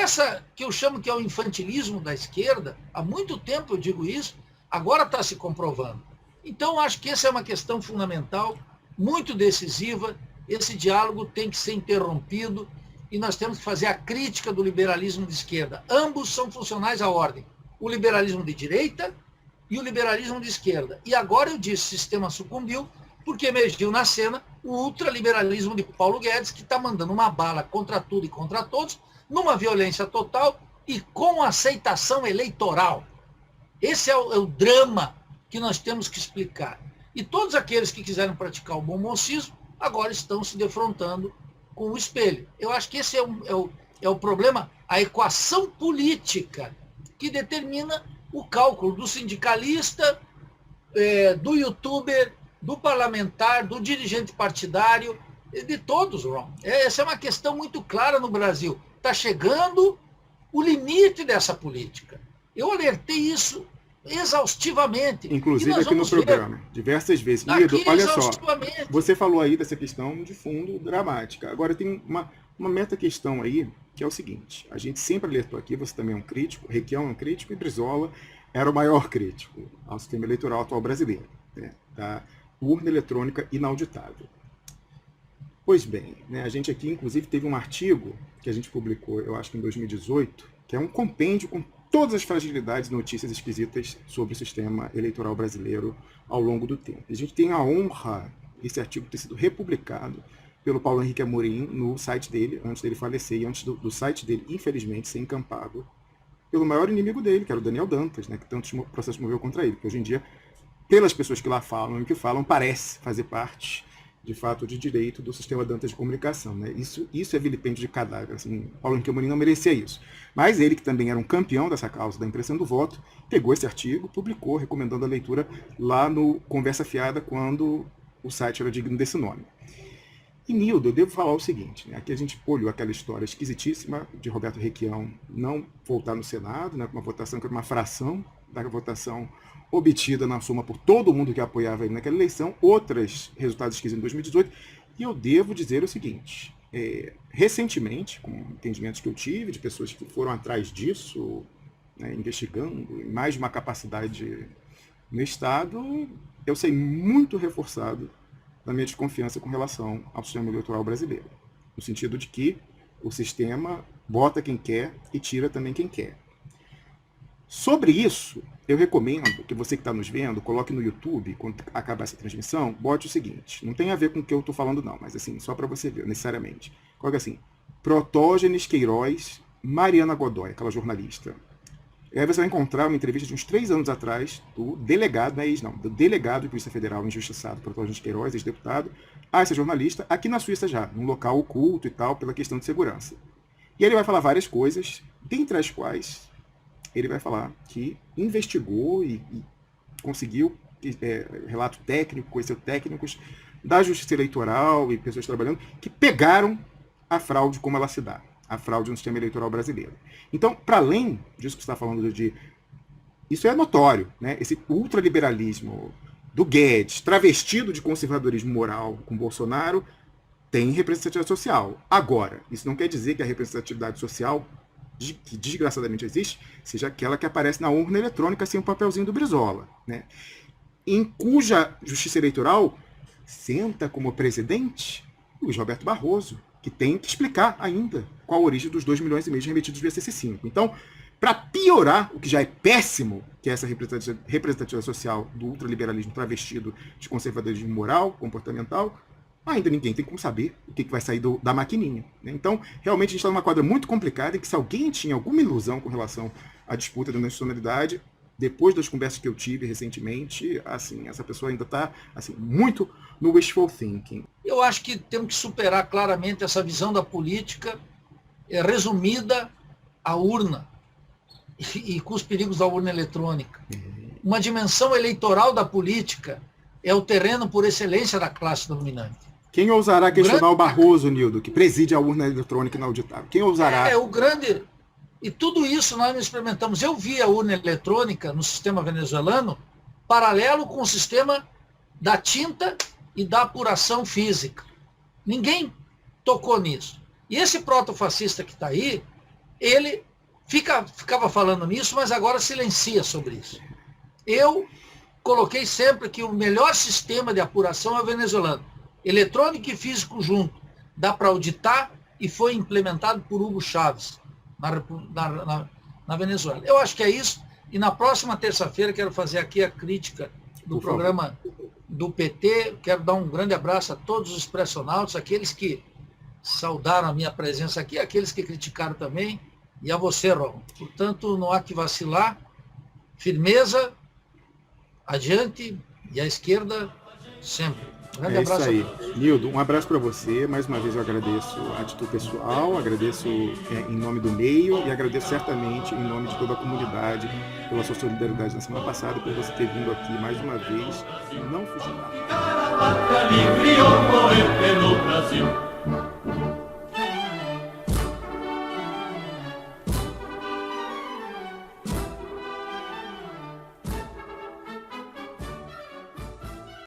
Essa que eu chamo que é o infantilismo da esquerda, há muito tempo eu digo isso, agora está se comprovando. Então, acho que essa é uma questão fundamental, muito decisiva. Esse diálogo tem que ser interrompido e nós temos que fazer a crítica do liberalismo de esquerda. Ambos são funcionais à ordem. O liberalismo de direita e o liberalismo de esquerda. E agora eu disse, o sistema sucumbiu porque emergiu na cena o ultraliberalismo de Paulo Guedes, que está mandando uma bala contra tudo e contra todos, numa violência total e com aceitação eleitoral. Esse é o drama que nós temos que explicar. E todos aqueles que quiserem praticar o bom mocismo agora estão se defrontando com o espelho. Eu acho que esse é o problema, a equação política que determina o cálculo do sindicalista, do youtuber, do parlamentar, do dirigente partidário, de todos, Ron. Essa é uma questão muito clara no Brasil. Está chegando o limite dessa política. Eu alertei isso exaustivamente. Inclusive aqui no programa, diversas vezes. Lido, olha só, você falou aí dessa questão de fundo dramática. Agora tem uma meta questão aí, que é o seguinte, a gente sempre alertou aqui, você também é um crítico, Requião é um crítico e Brizola era o maior crítico ao sistema eleitoral atual brasileiro, né, da urna eletrônica inauditável. Pois bem, né, a gente aqui inclusive teve um artigo que a gente publicou, eu acho que em 2018, que é um compêndio com todas as fragilidades e notícias esquisitas sobre o sistema eleitoral brasileiro ao longo do tempo. A gente tem a honra, esse artigo ter sido republicado pelo Paulo Henrique Amorim no site dele, antes dele falecer, e antes do site dele, infelizmente, ser encampado pelo maior inimigo dele, que era o Daniel Dantas, né, que tantos processos moveu contra ele, que hoje em dia, pelas pessoas que lá falam e que falam, parece fazer parte, de fato, de direito do sistema Dantas de comunicação. Né? Isso é vilipêndio de cadáver. Assim, Paulo Henrique Amorim não merecia isso. Mas ele, que também era um campeão dessa causa da impressão do voto, pegou esse artigo, publicou, recomendando a leitura lá no Conversa Fiada, quando o site era digno desse nome. E, Nildo, eu devo falar o seguinte, né? Aqui a gente olhou aquela história esquisitíssima de Roberto Requião não voltar no Senado, né, com uma votação que era uma fração da votação obtida na soma por todo mundo que apoiava ele naquela eleição, outros resultados esquisitos em 2018, e eu devo dizer o seguinte, recentemente, com entendimentos que eu tive de pessoas que foram atrás disso, né, investigando, em mais de uma capacidade no Estado, eu saí muito reforçado da minha desconfiança com relação ao sistema eleitoral brasileiro, no sentido de que o sistema bota quem quer e tira também quem quer. Sobre isso, eu recomendo que você que está nos vendo, coloque no YouTube, quando acabar essa transmissão, bote o seguinte, não tem a ver com o que eu estou falando não, mas assim, só para você ver, necessariamente. Coloque assim, Protógenes Queiroz, Mariana Godoy, aquela jornalista. E aí você vai encontrar uma entrevista de uns 3 anos atrás do delegado, não é ex não, do delegado de Polícia Federal injustiçado, Protógenes Queiroz, ex-deputado, a essa jornalista, aqui na Suíça já, num local oculto e tal, pela questão de segurança. E ele vai falar várias coisas, dentre as quais ele vai falar que investigou e conseguiu relato técnico, conheceu técnicos da Justiça Eleitoral e pessoas trabalhando que pegaram a fraude como ela se dá, a fraude no sistema eleitoral brasileiro. Então, para além disso que você está falando isso é notório, né? Esse ultraliberalismo do Guedes, travestido de conservadorismo moral com Bolsonaro, tem representatividade social. Agora, isso não quer dizer que a representatividade social que desgraçadamente existe, seja aquela que aparece na urna eletrônica sem o papelzinho do Brizola, né? Em cuja justiça eleitoral senta como presidente Luiz Roberto Barroso, que tem que explicar ainda qual a origem dos 2,5 milhões remetidos do ICC5. Então, para piorar o que já é péssimo, que é essa representatividade social do ultraliberalismo travestido de conservadorismo moral, comportamental, ainda ninguém tem como saber o que vai sair da maquininha. Né? Então, realmente, a gente está numa quadra muito complicada em que se alguém tinha alguma ilusão com relação à disputa da nacionalidade, depois das conversas que eu tive recentemente, assim, essa pessoa ainda está assim, muito no wishful thinking. Eu acho que temos que superar claramente essa visão da política resumida à urna e com os perigos da urna eletrônica. Uma dimensão eleitoral da política é o terreno por excelência da classe dominante. Quem ousará questionar o Barroso, Nildo, que preside a urna eletrônica inauditável? Quem ousará? O grande... E tudo isso nós experimentamos. Eu vi a urna eletrônica no sistema venezuelano paralelo com o sistema da tinta e da apuração física. Ninguém tocou nisso. E esse protofascista que está aí, ele ficava falando nisso, mas agora silencia sobre isso. Eu coloquei sempre que o melhor sistema de apuração é o venezuelano. Eletrônico e físico junto. Dá para auditar e foi implementado por Hugo Chávez na Venezuela. Eu acho que é isso. E na próxima terça-feira quero fazer aqui a crítica do programa do PT. Quero dar um grande abraço a todos os pressionautas, aqueles que saudaram a minha presença aqui, aqueles que criticaram também, e a você, Ron. Portanto, não há que vacilar. Firmeza, adiante, e a esquerda sempre. Um grande abraço. É isso aí. Nildo, um abraço para você. Mais uma vez eu agradeço a atitude pessoal, agradeço em nome do meio e agradeço certamente em nome de toda a comunidade pela sua solidariedade na semana passada e por você ter vindo aqui mais uma vez e não fugir nada.